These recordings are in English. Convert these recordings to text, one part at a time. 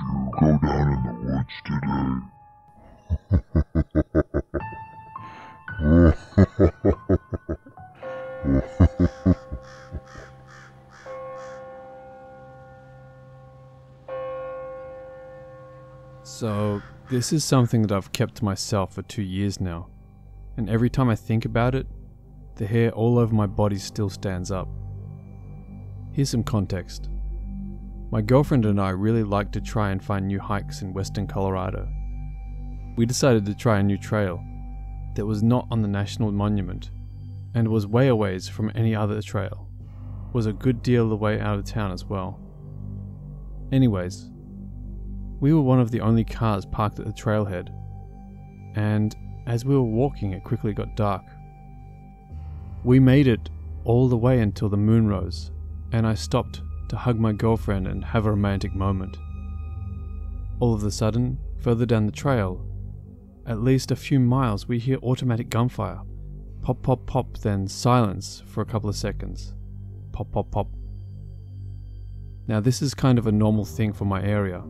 you go down in the woods today? So, this is something that I've kept to myself for 2 years now, and every time I think about it, the hair all over my body still stands up. Here's some context. My girlfriend and I really like to try and find new hikes in western Colorado. We decided to try a new trail that was not on the national monument and was way away from any other trail. Was a good deal of the way out of town as well. Anyways, we were one of the only cars parked at the trailhead, and as we were walking it quickly got dark. We made it all the way until the moon rose, and I stopped to hug my girlfriend and have a romantic moment. All of a sudden, further down the trail, at least a few miles, we hear automatic gunfire. Pop, pop, pop, then silence for a couple of seconds. Pop, pop, pop. Now this is kind of a normal thing for my area.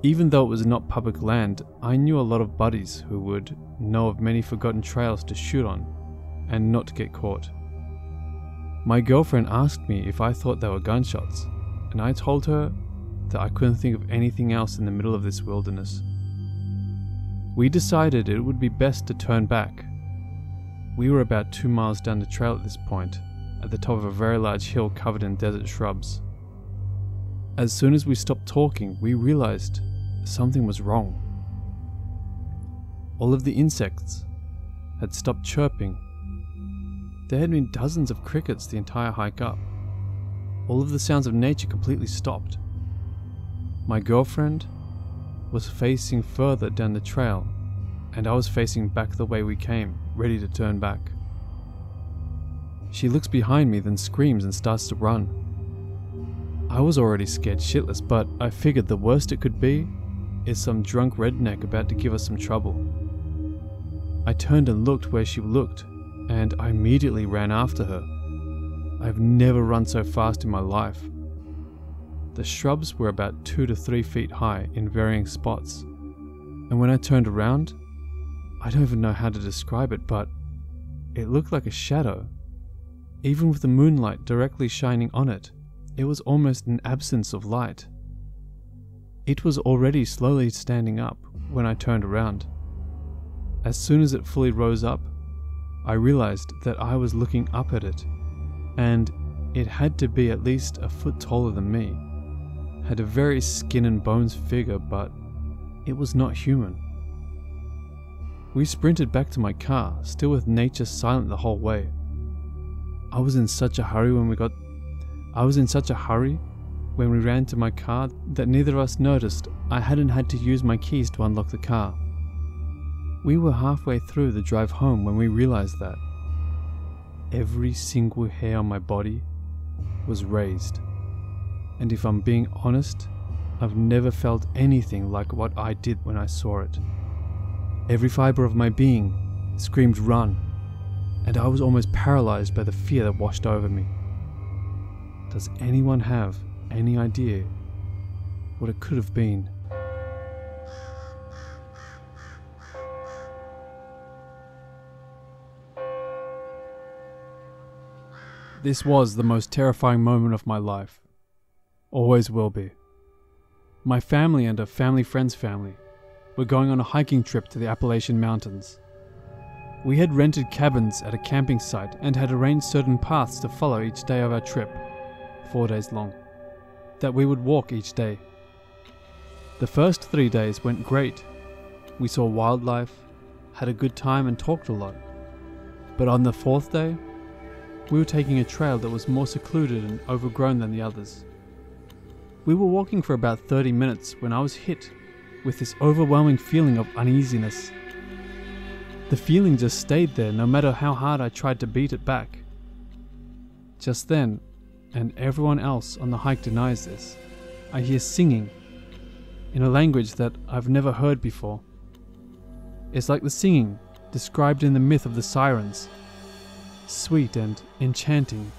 Even though it was not public land, I knew a lot of buddies who would know of many forgotten trails to shoot on and not to get caught. My girlfriend asked me if I thought they were gunshots, and I told her that I couldn't think of anything else in the middle of this wilderness. We decided it would be best to turn back. We were about 2 miles down the trail at this point, at the top of a very large hill covered in desert shrubs. As soon as we stopped talking, we realized something was wrong. All of the insects had stopped chirping. There had been dozens of crickets the entire hike up. All of the sounds of nature completely stopped. My girlfriend was facing further down the trail, and I was facing back the way we came, ready to turn back. She looks behind me, then screams and starts to run. I was already scared shitless, but I figured the worst it could be is some drunk redneck about to give us some trouble. I turned and looked where she looked, and I immediately ran after her. I've never run so fast in my life. The shrubs were about 2 to 3 feet high in varying spots, and when I turned around, I don't even know how to describe it, but it looked like a shadow. Even with the moonlight directly shining on it, it was almost an absence of light. It was already slowly standing up when I turned around. As soon as it fully rose up, I realized that I was looking up at it, and it had to be at least a foot taller than me. Had a very skin and bones figure, but it was not human. We sprinted back to my car, still with nature silent the whole way. I was in such a hurry when we ran to my car that neither of us noticed I hadn't had to use my keys to unlock the car. We were halfway through the drive home when we realized that every single hair on my body was raised. And if I'm being honest, I've never felt anything like what I did when I saw it. Every fiber of my being screamed run, and I was almost paralyzed by the fear that washed over me. Does anyone have any idea what it could have been? This was the most terrifying moment of my life. Always will be. My family and a family friend's family were going on a hiking trip to the Appalachian Mountains. We had rented cabins at a camping site and had arranged certain paths to follow each day of our trip, 4 days long, that we would walk each day. The first 3 days went great. We saw wildlife, had a good time and talked a lot. But on the 4th day, we were taking a trail that was more secluded and overgrown than the others. We were walking for about 30 minutes when I was hit with this overwhelming feeling of uneasiness. The feeling just stayed there no matter how hard I tried to beat it back. Just then, and everyone else on the hike denies this, I hear singing in a language that I've never heard before. It's like the singing described in the myth of the sirens. Sweet and enchanting,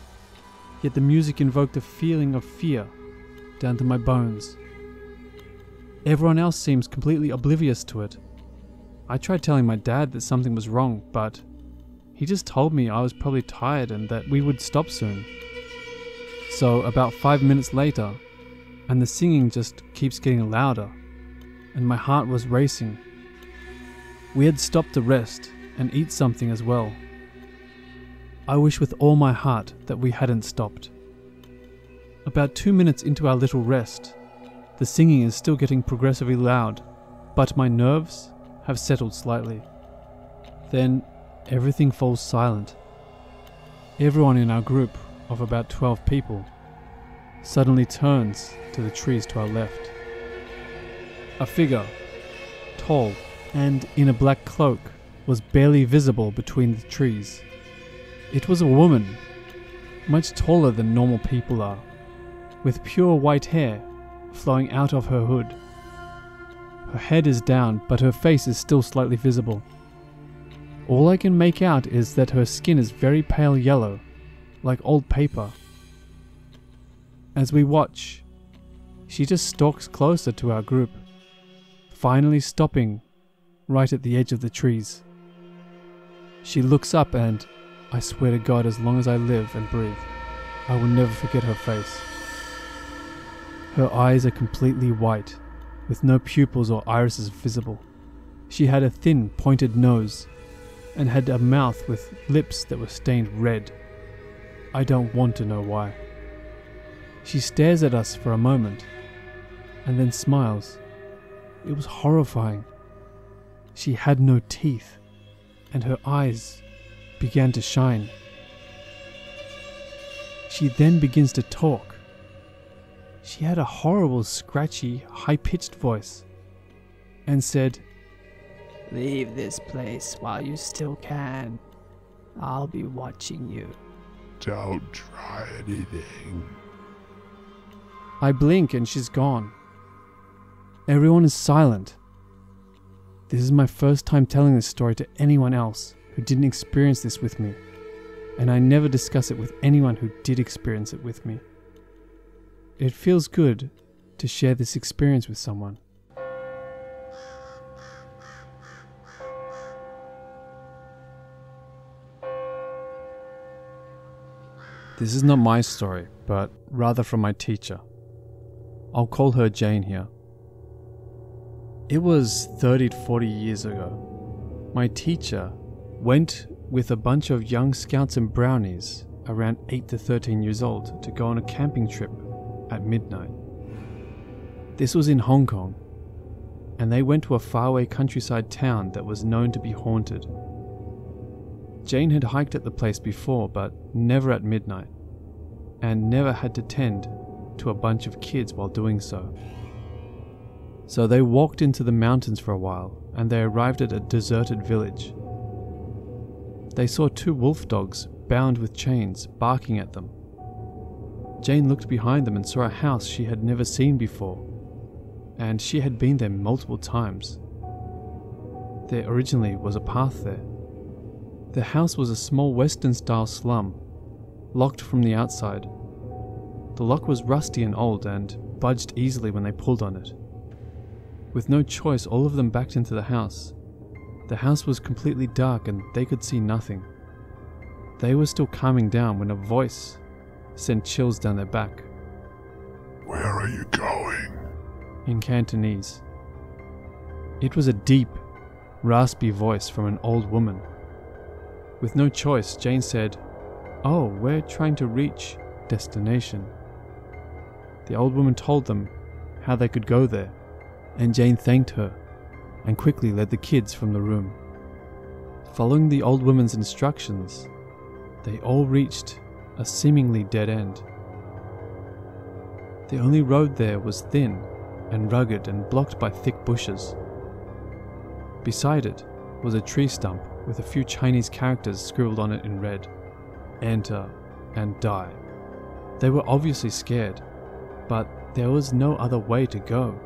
yet the music invoked a feeling of fear down to my bones. Everyone else seems completely oblivious to it. I tried telling my dad that something was wrong, but he just told me I was probably tired and that we would stop soon. So about 5 minutes later, and the singing just keeps getting louder, and my heart was racing. We had stopped to rest and eat something as well. I wish with all my heart that we hadn't stopped. About 2 minutes into our little rest, the singing is still getting progressively loud, but my nerves have settled slightly. Then everything falls silent. Everyone in our group of about 12 people suddenly turns to the trees to our left. A figure, tall and in a black cloak, was barely visible between the trees. It was a woman, much taller than normal people are, with pure white hair flowing out of her hood. Her head is down, but her face is still slightly visible. All I can make out is that her skin is very pale yellow, like old paper. As we watch, she just stalks closer to our group, finally stopping right at the edge of the trees. She looks up and, I swear to God, as long as I live and breathe, I will never forget her face. Her eyes are completely white, with no pupils or irises visible. She had a thin, pointed nose, and had a mouth with lips that were stained red. I don't want to know why. She stares at us for a moment, and then smiles. It was horrifying. She had no teeth, and her eyes began to shine. She then begins to talk. She had a horrible, scratchy, high-pitched voice, and said, "Leave this place while you still can. I'll be watching you." Don't try anything. I blink and she's gone. Everyone is silent. This is my first time telling this story to anyone else who didn't experience this with me, and I never discuss it with anyone who did experience it with me. It feels good to share this experience with someone. This is not my story, but rather from my teacher. I'll call her Jane here. It was 30 to 40 years ago. My teacher went with a bunch of young scouts and brownies around 8 to 13 years old to go on a camping trip at midnight. This was in Hong Kong, and they went to a faraway countryside town that was known to be haunted. Jane had hiked at the place before, but never at midnight, and never had to tend to a bunch of kids while doing so. So they walked into the mountains for a while, and they arrived at a deserted village. They saw 2 wolf dogs bound with chains barking at them. Jane looked behind them and saw a house she had never seen before, and she had been there multiple times. There originally was a path there. The house was a small Western-style slum, locked from the outside. The lock was rusty and old and budged easily when they pulled on it. With no choice, all of them backed into the house. The house was completely dark and they could see nothing. They were still calming down when a voice sent chills down their back. Where are you going? In Cantonese. It was a deep, raspy voice from an old woman. With no choice, Jane said, "Oh, we're trying to reach destination." The old woman told them how they could go there, and Jane thanked her and quickly led the kids from the room. Following the old woman's instructions, they all reached a seemingly dead end. The only road there was thin and rugged and blocked by thick bushes. Beside it was a tree stump with a few Chinese characters scribbled on it in red. Enter and die. They were obviously scared, but there was no other way to go,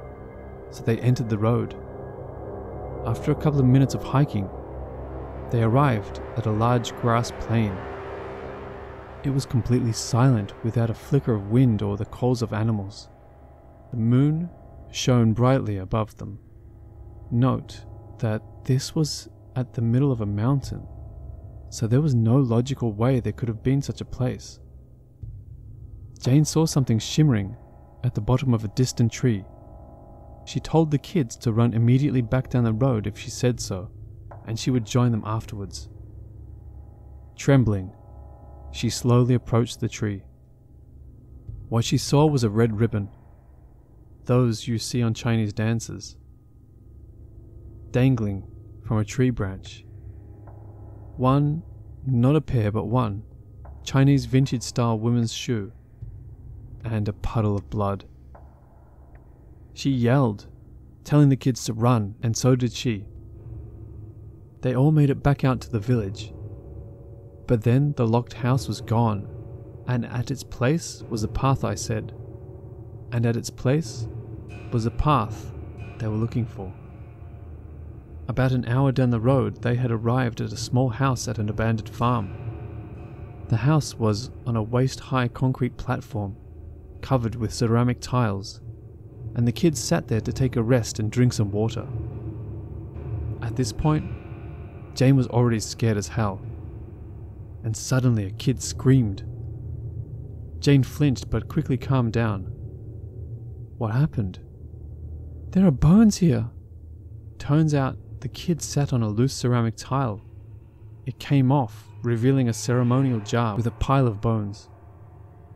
so they entered the road. After a couple of minutes of hiking, they arrived at a large grass plain. It was completely silent, without a flicker of wind or the calls of animals. The moon shone brightly above them. Note that this was at the middle of a mountain, so there was no logical way there could have been such a place. Jane saw something shimmering at the bottom of a distant tree. She told the kids to run immediately back down the road if she said so, and she would join them afterwards. Trembling, she slowly approached the tree. What she saw was a red ribbon, those you see on Chinese dances, dangling from a tree branch. One, not a pair but one, Chinese vintage style women's shoe, and a puddle of blood. She yelled, telling the kids to run, and so did she. They all made it back out to the village. But then the locked house was gone, and at its place was the path I said. And at its place was the path they were looking for. About an hour down the road, they had arrived at a small house at an abandoned farm. The house was on a waist-high concrete platform, covered with ceramic tiles, and the kids sat there to take a rest and drink some water. At this point, Jane was already scared as hell, and suddenly a kid screamed. Jane flinched but quickly calmed down. What happened? There are bones here! Turns out the kid sat on a loose ceramic tile. It came off, revealing a ceremonial jar with a pile of bones.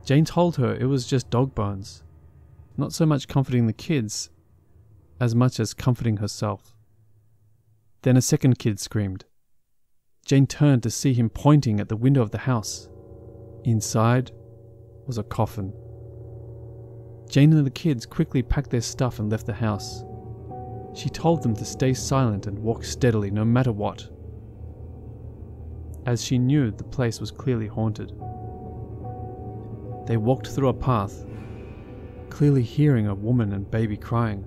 Jane told her it was just dog bones, not so much comforting the kids as much as comforting herself. Then a second kid screamed. Jane turned to see him pointing at the window of the house. Inside was a coffin. Jane and the kids quickly packed their stuff and left the house. She told them to stay silent and walk steadily no matter what, as she knew the place was clearly haunted. They walked through a path, clearly hearing a woman and baby crying.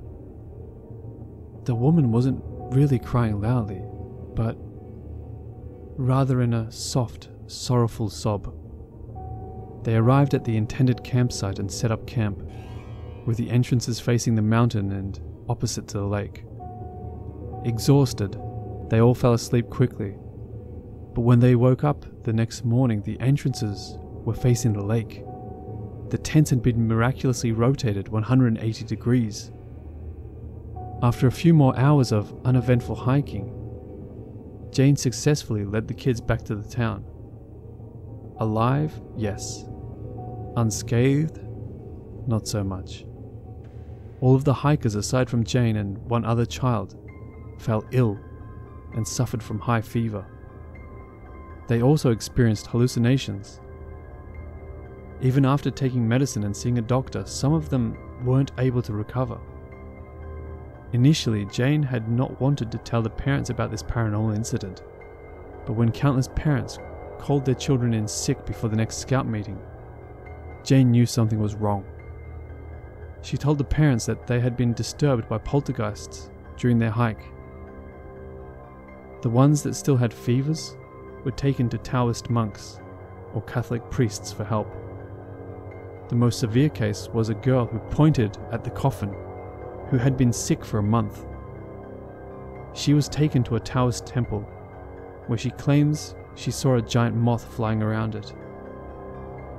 The woman wasn't really crying loudly, but rather in a soft, sorrowful sob. They arrived at the intended campsite and set up camp, with the entrances facing the mountain and opposite to the lake. Exhausted, they all fell asleep quickly, but when they woke up the next morning, the entrances were facing the lake. The tents had been miraculously rotated 180 degrees. After a few more hours of uneventful hiking, Jane successfully led the kids back to the town. Alive, yes. Unscathed, not so much. All of the hikers aside from Jane and one other child fell ill and suffered from high fever. They also experienced hallucinations. Even after taking medicine and seeing a doctor, some of them weren't able to recover. Initially, Jane had not wanted to tell the parents about this paranormal incident, but when countless parents called their children in sick before the next scout meeting, Jane knew something was wrong. She told the parents that they had been disturbed by poltergeists during their hike. The ones that still had fevers were taken to Taoist monks or Catholic priests for help. The most severe case was a girl who pointed at the coffin, who had been sick for a month. She was taken to a Taoist temple, where she claims she saw a giant moth flying around it.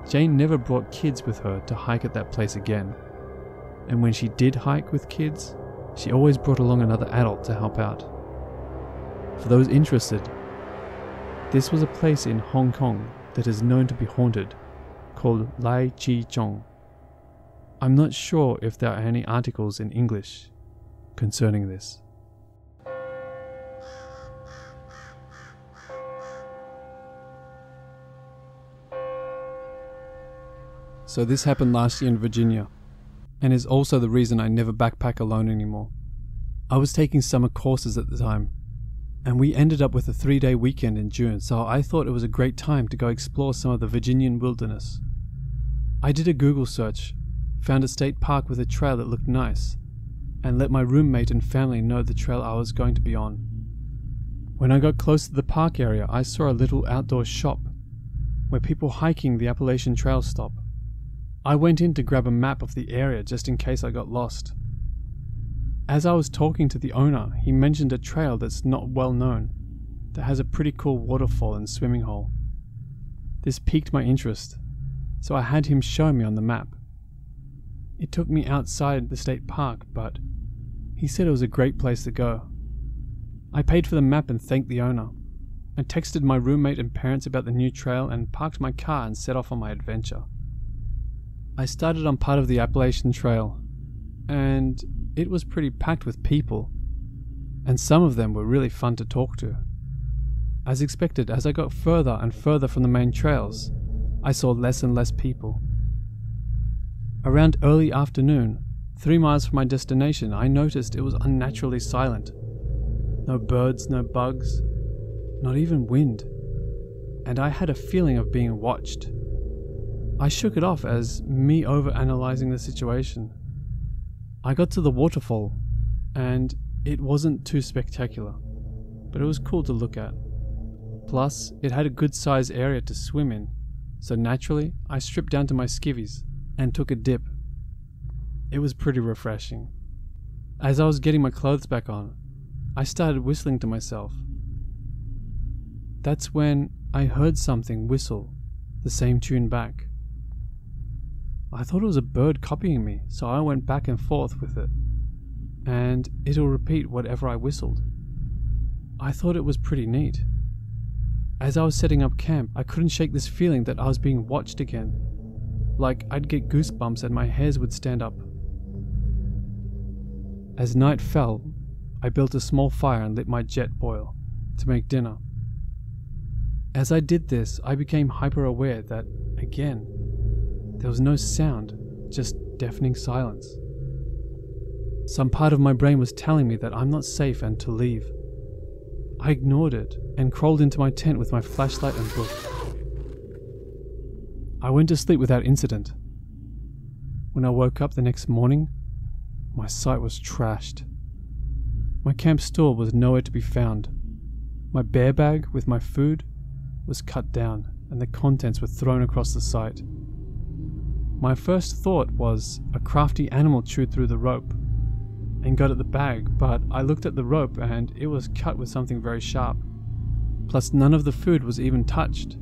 Jane never brought kids with her to hike at that place again, and when she did hike with kids, she always brought along another adult to help out. For those interested, this was a place in Hong Kong that is known to be haunted, called Lai Chi Chong. I'm not sure if there are any articles in English concerning this. So this happened last year in Virginia, and is also the reason I never backpack alone anymore. I was taking summer courses at the time, and we ended up with a 3-day weekend in June, so I thought it was a great time to go explore some of the Virginian wilderness. I did a Google search, found a state park with a trail that looked nice, and let my roommate and family know the trail I was going to be on. When I got close to the park area, I saw a little outdoor shop where people hiking the Appalachian Trail stop. I went in to grab a map of the area just in case I got lost. As I was talking to the owner, he mentioned a trail that's not well known, that has a pretty cool waterfall and swimming hole. This piqued my interest, so I had him show me on the map. It took me outside the state park, but he said it was a great place to go. I paid for the map and thanked the owner. I texted my roommate and parents about the new trail and parked my car and set off on my adventure. I started on part of the Appalachian Trail, and it was pretty packed with people, and some of them were really fun to talk to. As expected, as I got further and further from the main trails, I saw less and less people. Around early afternoon, 3 miles from my destination, I noticed it was unnaturally silent. No birds, no bugs, not even wind, and I had a feeling of being watched. I shook it off as me overanalyzing the situation. I got to the waterfall, and it wasn't too spectacular, but it was cool to look at. Plus, it had a good sized area to swim in, so naturally, I stripped down to my skivvies and took a dip. It was pretty refreshing. As I was getting my clothes back on, I started whistling to myself. That's when I heard something whistle, the same tune back. I thought it was a bird copying me, so I went back and forth with it, and it'll repeat whatever I whistled. I thought it was pretty neat. As I was setting up camp, I couldn't shake this feeling that I was being watched again. Like I'd get goosebumps and my hairs would stand up. As night fell, I built a small fire and lit my jet boil to make dinner. As I did this, I became hyper-aware that, again, there was no sound, just deafening silence. Some part of my brain was telling me that I'm not safe and to leave. I ignored it and crawled into my tent with my flashlight and book. I went to sleep without incident. When I woke up the next morning, my sight was trashed. My camp stool was nowhere to be found. My bear bag with my food was cut down and the contents were thrown across the site. My first thought was a crafty animal chewed through the rope and got at the bag, but I looked at the rope and it was cut with something very sharp. Plus none of the food was even touched.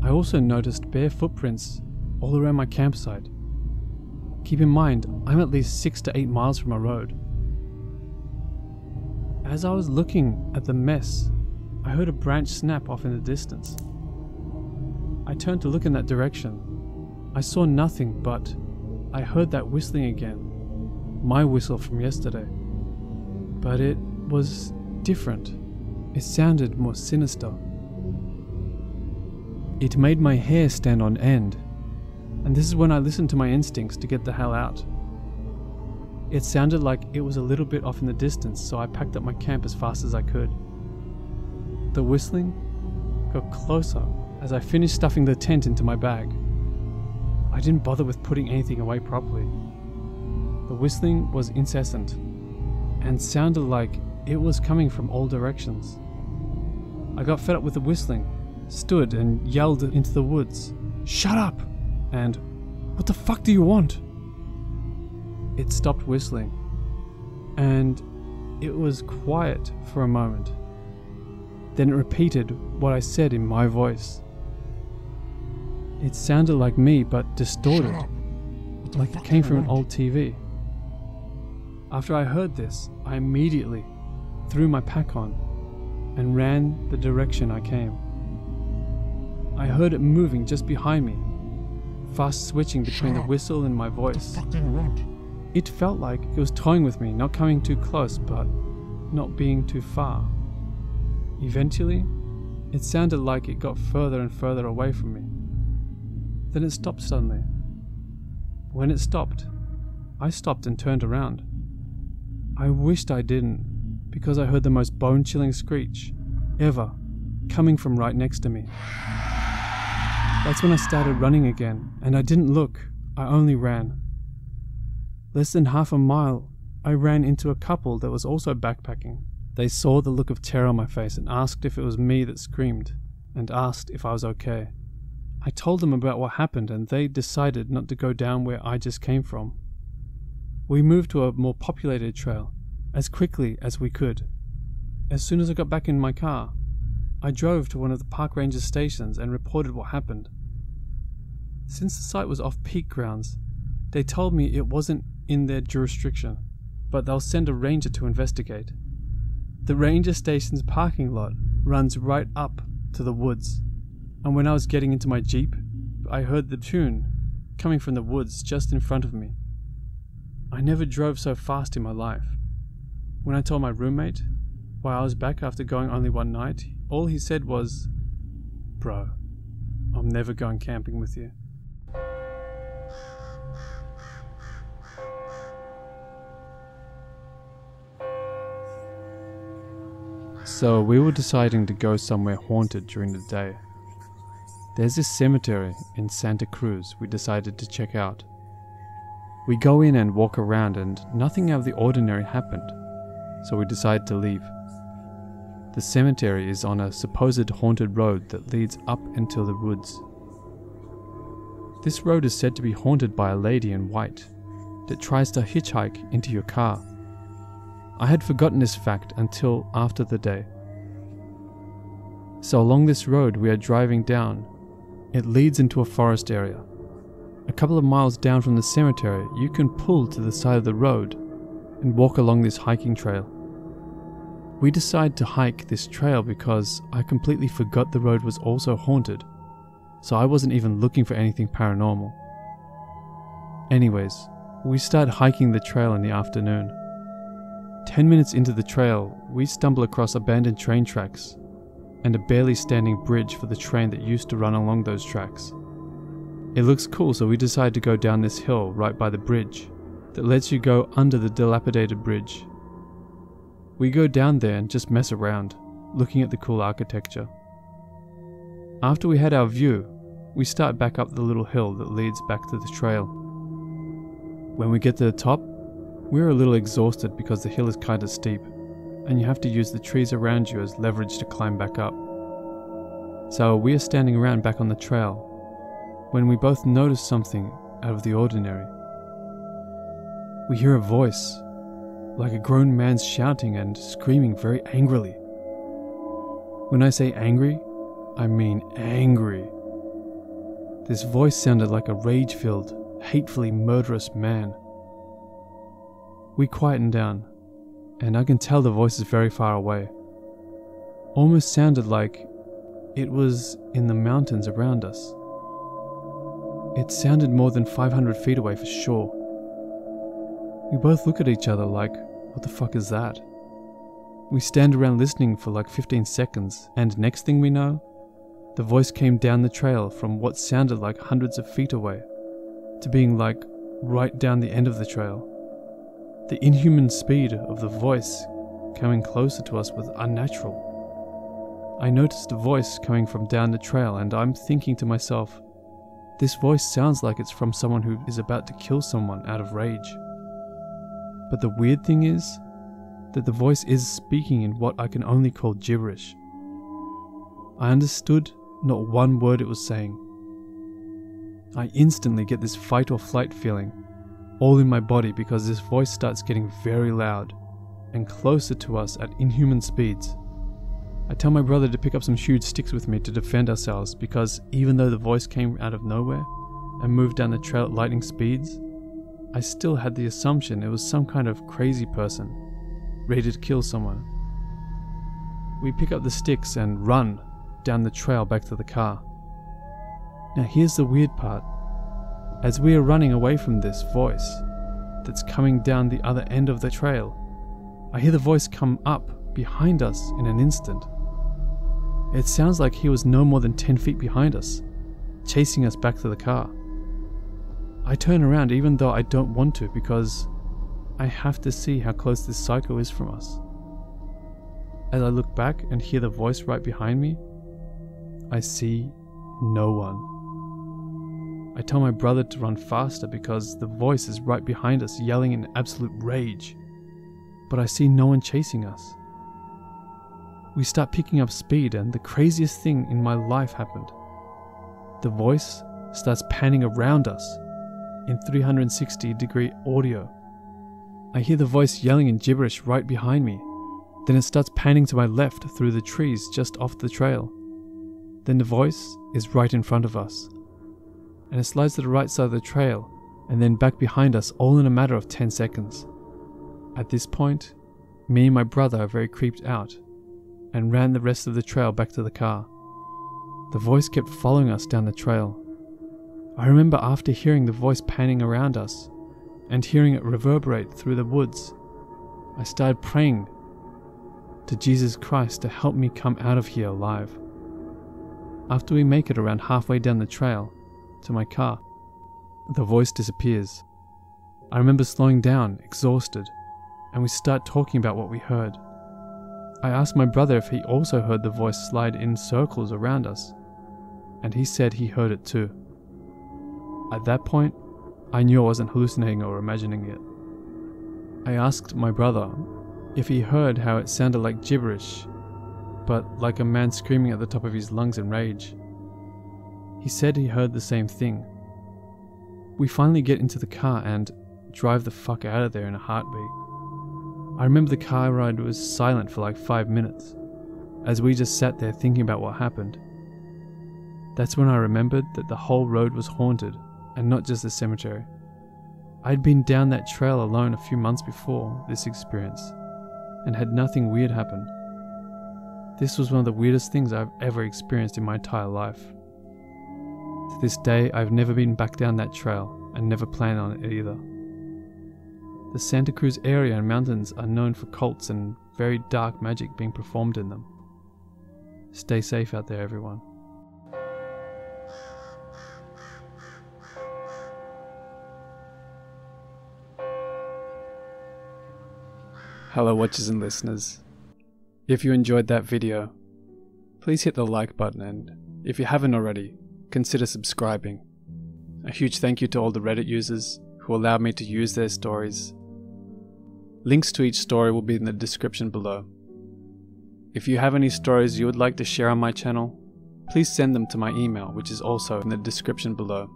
I also noticed bare footprints all around my campsite. Keep in mind, I'm at least 6 to 8 miles from a road. As I was looking at the mess, I heard a branch snap off in the distance. I turned to look in that direction. I saw nothing, but I heard that whistling again. My whistle from yesterday. But it was different. It sounded more sinister. It made my hair stand on end, and this is when I listened to my instincts to get the hell out. It sounded like it was a little bit off in the distance, so I packed up my camp as fast as I could. The whistling got closer as I finished stuffing the tent into my bag. I didn't bother with putting anything away properly. The whistling was incessant and sounded like it was coming from all directions. I got fed up with the whistling, stood and yelled into the woods, "Shut up!" and "What the fuck do you want?" It stopped whistling, and it was quiet for a moment. Then it repeated what I said in my voice. It sounded like me, but distorted, like it came from an old TV. After I heard this, I immediately threw my pack on and ran the direction I came. I heard it moving just behind me, fast switching between the whistle and my voice. It felt like it was toying with me, not coming too close, but not being too far. Eventually, it sounded like it got further and further away from me. Then it stopped suddenly. When it stopped, I stopped and turned around. I wished I didn't, because I heard the most bone-chilling screech ever coming from right next to me. That's when I started running again, and I didn't look, I only ran. Less than half a mile, I ran into a couple that was also backpacking. They saw the look of terror on my face and asked if it was me that screamed, and asked if I was okay. I told them about what happened, and they decided not to go down where I just came from. We moved to a more populated trail as quickly as we could. As soon as I got back in my car, I drove to one of the park ranger stations and reported what happened. Since the site was off-peak grounds, they told me it wasn't in their jurisdiction, but they'll send a ranger to investigate. The ranger station's parking lot runs right up to the woods, and when I was getting into my Jeep, I heard the tune coming from the woods just in front of me. I never drove so fast in my life. When I told my roommate why I was back after going only one night, all he said was, "Bro, I'm never going camping with you." So we were deciding to go somewhere haunted during the day. There's this cemetery in Santa Cruz we decided to check out. We go in and walk around and nothing out of the ordinary happened, so we decided to leave. The cemetery is on a supposed haunted road that leads up into the woods. This road is said to be haunted by a lady in white that tries to hitchhike into your car. I had forgotten this fact until after the day. So along this road we are driving down. It leads into a forest area. A couple of miles down from the cemetery, you can pull to the side of the road and walk along this hiking trail. We decide to hike this trail because I completely forgot the road was also haunted, so I wasn't even looking for anything paranormal. Anyways, we start hiking the trail in the afternoon. 10 minutes into the trail, we stumble across abandoned train tracks and a barely standing bridge for the train that used to run along those tracks. It looks cool, so we decide to go down this hill right by the bridge that lets you go under the dilapidated bridge. We go down there and just mess around, looking at the cool architecture. After we had our view, we start back up the little hill that leads back to the trail. When we get to the top, we're a little exhausted because the hill is kind of steep, and you have to use the trees around you as leverage to climb back up. So we are standing around back on the trail when we both notice something out of the ordinary. We hear a voice, like a grown man's shouting and screaming very angrily. When I say angry, I mean angry. This voice sounded like a rage-filled, hatefully murderous man. We quieten down, and I can tell the voice is very far away. Almost sounded like it was in the mountains around us. It sounded more than 500 feet away for sure. We both look at each other like, what the fuck is that? We stand around listening for like 15 seconds, and next thing we know, the voice came down the trail from what sounded like hundreds of feet away to being like right down the end of the trail. The inhuman speed of the voice coming closer to us was unnatural. I noticed a voice coming from down the trail, and I'm thinking to myself, this voice sounds like it's from someone who is about to kill someone out of rage. But the weird thing is that the voice is speaking in what I can only call gibberish. I understood not one word it was saying. I instantly get this fight or flight feeling all in my body because this voice starts getting very loud and closer to us at inhuman speeds. I tell my brother to pick up some huge sticks with me to defend ourselves because even though the voice came out of nowhere and moved down the trail at lightning speeds, I still had the assumption it was some kind of crazy person ready to kill someone. We pick up the sticks and run down the trail back to the car. Now here's the weird part. As we are running away from this voice that's coming down the other end of the trail, I hear the voice come up behind us in an instant. It sounds like he was no more than 10 feet behind us, chasing us back to the car. I turn around even though I don't want to because I have to see how close this psycho is from us. As I look back and hear the voice right behind me, I see no one. I tell my brother to run faster because the voice is right behind us yelling in absolute rage, but I see no one chasing us. We start picking up speed and the craziest thing in my life happened. The voice starts panning around us in 360-degree audio I hear the voice yelling in gibberish right behind me. Then it starts panning to my left through the trees just off the trail. Then the voice is right in front of us. And it slides to the right side of the trail and then back behind us all in a matter of 10 seconds. At this point, me and my brother are very creeped out and ran the rest of the trail back to the car. The voice kept following us down the trail. I remember after hearing the voice panning around us and hearing it reverberate through the woods, I started praying to Jesus Christ to help me come out of here alive. After we make it around halfway down the trail to my car, the voice disappears. I remember slowing down, exhausted, and we start talking about what we heard. I asked my brother if he also heard the voice slide in circles around us, and he said he heard it too. At that point, I knew I wasn't hallucinating or imagining it. I asked my brother if he heard how it sounded like gibberish, but like a man screaming at the top of his lungs in rage. He said he heard the same thing. We finally get into the car and drive the fuck out of there in a heartbeat. I remember the car ride was silent for like 5 minutes, as we just sat there thinking about what happened. That's when I remembered that the whole road was haunted, and not just the cemetery. I'd been down that trail alone a few months before this experience, and had nothing weird happen. This was one of the weirdest things I've ever experienced in my entire life. To this day, I've never been back down that trail, and never plan on it either. The Santa Cruz area and mountains are known for cults and very dark magic being performed in them. Stay safe out there, everyone. Hello watchers and listeners. If you enjoyed that video, please hit the like button, and if you haven't already, consider subscribing. A huge thank you to all the Reddit users who allowed me to use their stories. Links to each story will be in the description below. If you have any stories you would like to share on my channel, please send them to my email, which is also in the description below.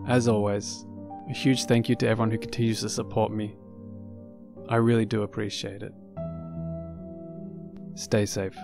As always, a huge thank you to everyone who continues to support me. I really do appreciate it. Stay safe.